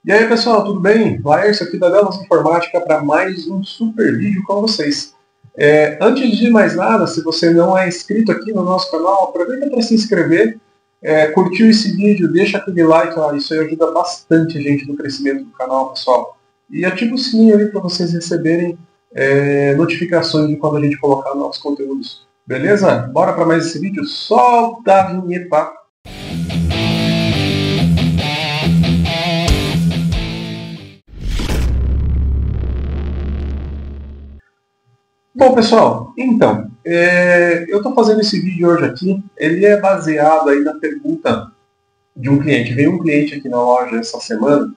E aí pessoal, tudo bem? Laércio aqui da Delos Informática para mais um super vídeo com vocês. Antes de mais nada, se você não é inscrito aqui no nosso canal, aproveita para se inscrever, curtiu esse vídeo, deixa aquele like lá, isso aí ajuda bastante a gente no crescimento do canal, pessoal. E ativa o sininho ali para vocês receberem notificações de quando a gente colocar novos conteúdos. Beleza? Bora para mais esse vídeo? Solta a vinheta! Bom, pessoal, então, eu estou fazendo esse vídeo hoje aqui, ele é baseado aí na pergunta de um cliente. Veio um cliente aqui na loja essa semana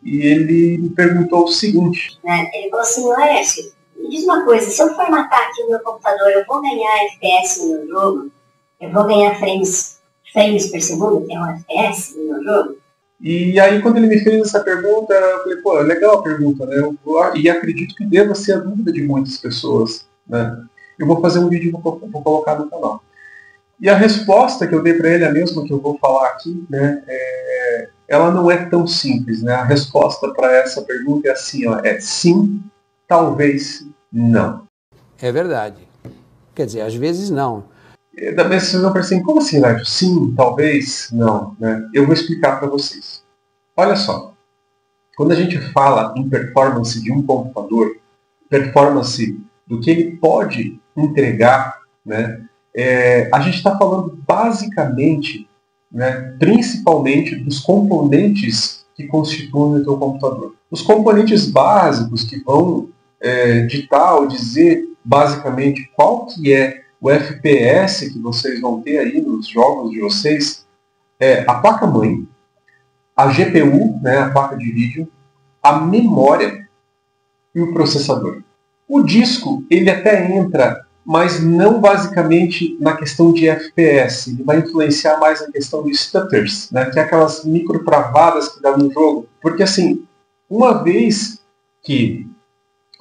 e ele me perguntou o seguinte. Ele falou assim, Laércio, me diz uma coisa, se eu formatar aqui o meu computador, eu vou ganhar FPS no meu jogo? Eu vou ganhar frames por segundo, que é um FPS no meu jogo? E aí, quando ele me fez essa pergunta, eu falei, pô, legal a pergunta, né? E acredito que deva ser a dúvida de muitas pessoas, né? Eu vou fazer um vídeo e vou colocar no canal. E a resposta que eu dei para ele, a mesma que eu vou falar aqui, né? Ela não é tão simples, né? A resposta para essa pergunta é assim, ó, é sim, talvez não. É verdade. Quer dizer, às vezes não. Também vocês vão pensar assim, como assim, Lércio? Sim, talvez, não. Né? Eu vou explicar para vocês. Olha só, quando a gente fala em performance de um computador, performance do que ele pode entregar, né, a gente está falando basicamente, né, principalmente dos componentes que constituem o teu computador. Os componentes básicos que vão ditar ou dizer basicamente qual que é o FPS que vocês vão ter aí nos jogos de vocês é a placa-mãe, a GPU, né, a placa de vídeo, a memória e o processador. O disco, ele até entra, mas não basicamente na questão de FPS. Ele vai influenciar mais na questão de stutters, né, que é aquelas micro travadas que dá no jogo. Porque assim, uma vez que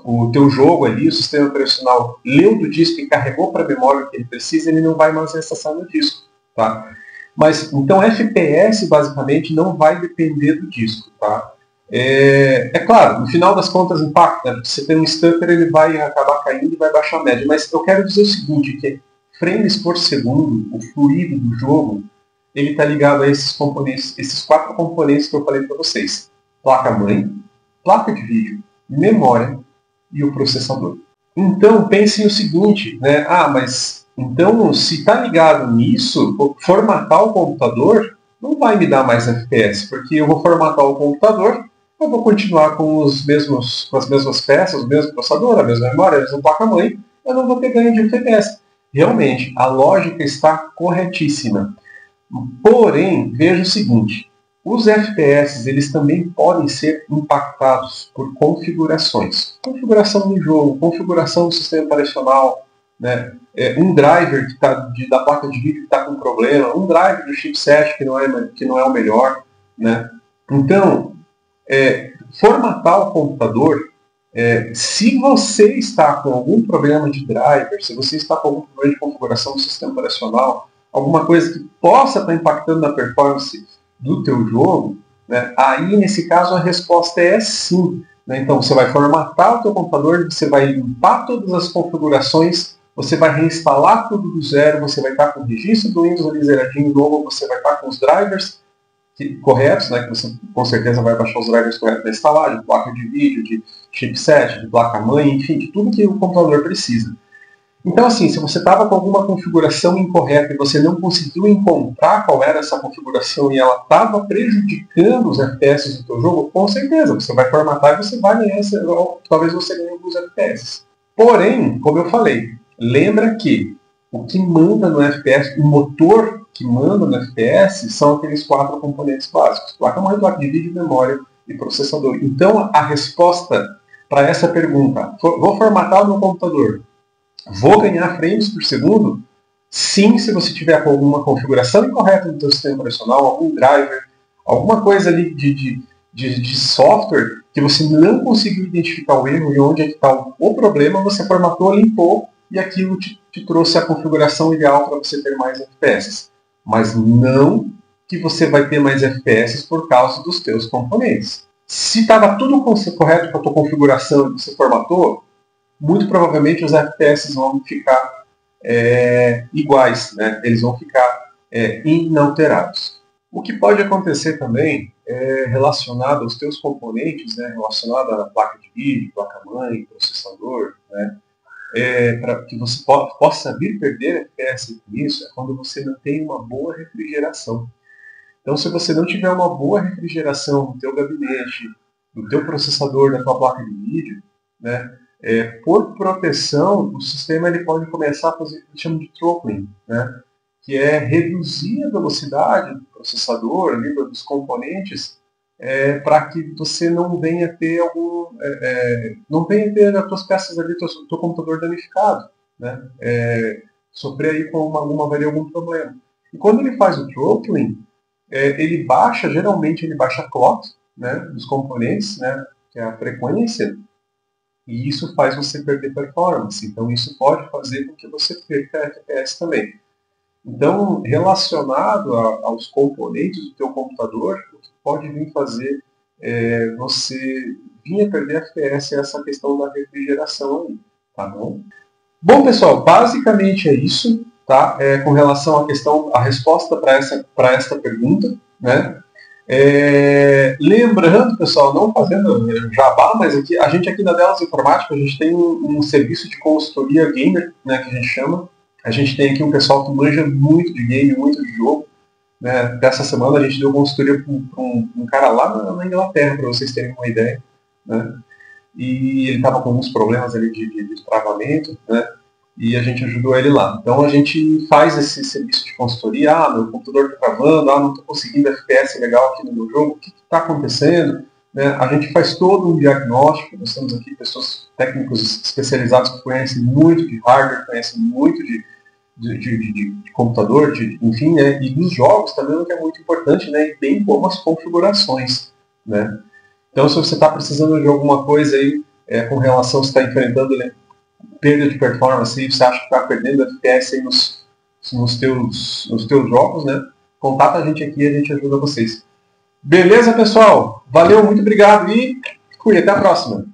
o teu jogo ali, o sistema operacional, leu do disco e carregou para a memória o que ele precisa, ele não vai mais acessar no disco. Tá? Mas, então, FPS, basicamente, não vai depender do disco. Tá? Claro, no final das contas, impacta. Né? Se você tem um stutter, ele vai acabar caindo e vai baixar a média. Mas eu quero dizer o seguinte, que frames por segundo, o fluido do jogo, ele está ligado a esses componentes, esses 4 componentes que eu falei para vocês. Placa-mãe, placa de vídeo, memória, e o processador. Então, pensem o seguinte, né? Mas então, se está ligado nisso, formatar o computador não vai me dar mais FPS, porque eu vou formatar o computador, eu vou continuar com as mesmas peças, o mesmo processador, a mesma memória, a mesma placa-mãe, eu não vou ter ganho de FPS. Realmente, a lógica está corretíssima. Porém, veja o seguinte, os FPS, eles também podem ser impactados por configurações. Configuração do jogo, configuração do sistema operacional, né? Um driver que da placa de vídeo que está com problema, um driver do chipset que não é o melhor. Né? Então, formatar o computador, se você está com algum problema de driver, se você está com algum problema de configuração do sistema operacional, alguma coisa que possa estar impactando na performance do teu jogo, né, aí nesse caso a resposta é sim. Né? Então você vai formatar o teu computador, você vai limpar todas as configurações, você vai reinstalar tudo do zero, você vai estar com o registro do Windows ali zeradinho novo, você vai estar com os drivers corretos, né, que você com certeza vai baixar os drivers corretos para instalar, de placa de vídeo, de chipset, de placa-mãe, enfim, de tudo que o computador precisa. Então, assim, se você estava com alguma configuração incorreta e você não conseguiu encontrar qual era essa configuração e ela estava prejudicando os FPS do seu jogo, com certeza, você vai formatar e você vai ganhar, talvez você ganhe alguns FPS. Porém, como eu falei, lembra que o que manda no FPS, o motor que manda no FPS, são aqueles 4 componentes básicos: placa-mãe, placa de vídeo, memória e processador. Então, a resposta para essa pergunta, vou formatar o meu computador, vou ganhar frames por segundo? Sim, se você tiver com alguma configuração incorreta no seu sistema operacional, algum driver, alguma coisa ali de software que você não conseguiu identificar o erro e onde é que está o problema, você formatou, limpou e aquilo te trouxe a configuração ideal para você ter mais FPS. Mas não que você vai ter mais FPS por causa dos teus componentes. Se estava tudo correto com a tua configuração e você formatou, muito provavelmente os FPS vão ficar iguais, né? Eles vão ficar inalterados. O que pode acontecer também é relacionado aos teus componentes, né? Relacionado à placa de vídeo, placa-mãe, processador, né? Para que você possa vir perder FPS com isso, é quando você não tem uma boa refrigeração. Então, se você não tiver uma boa refrigeração no teu gabinete, no teu processador, na tua placa de vídeo, né, por proteção, o sistema ele pode começar a fazer o que a gente chama de throttling, né, que é reduzir a velocidade do processador, a nível dos componentes, para que você não venha ter não venha ter as tuas peças ali, o teu computador danificado, né, sofrer aí com algum problema. E quando ele faz o throttling, geralmente ele baixa a clock, né, dos componentes, né, que é a frequência, e isso faz você perder performance. Então isso pode fazer com que você perca FPS também. Então, relacionado aos componentes do teu computador, o que pode vir fazer você vir a perder FPS é essa questão da refrigeração aí, tá bom? Bom, pessoal, basicamente é isso. Tá? Com relação à resposta para esta pergunta, né? Lembrando, pessoal, não fazendo jabá, mas a gente aqui na Delas Informática, a gente tem um serviço de consultoria gamer, né, que a gente chama. A gente tem aqui um pessoal que manja muito de game, muito de jogo. Né? Dessa semana a gente deu consultoria para um cara lá na Inglaterra, para vocês terem uma ideia. Né? E ele estava com alguns problemas ali de travamento, né? E a gente ajudou ele lá. Então a gente faz esse serviço de consultoria, meu computador está travando, não estou conseguindo FPS legal aqui no meu jogo, o que está acontecendo? Né? A gente faz todo um diagnóstico, nós temos aqui pessoas técnicos especializados que conhecem muito de hardware, conhecem muito de computador, enfim, né? E dos jogos também, o que é muito importante, né? E bem como as configurações. Né? Então se você está precisando de alguma coisa aí, com relação, você está enfrentando, né, perda de performance, e você acha que está perdendo FPS aí nos teus jogos, né? Contata a gente aqui e a gente ajuda vocês. Beleza, pessoal? Valeu, muito obrigado e fui, até a próxima.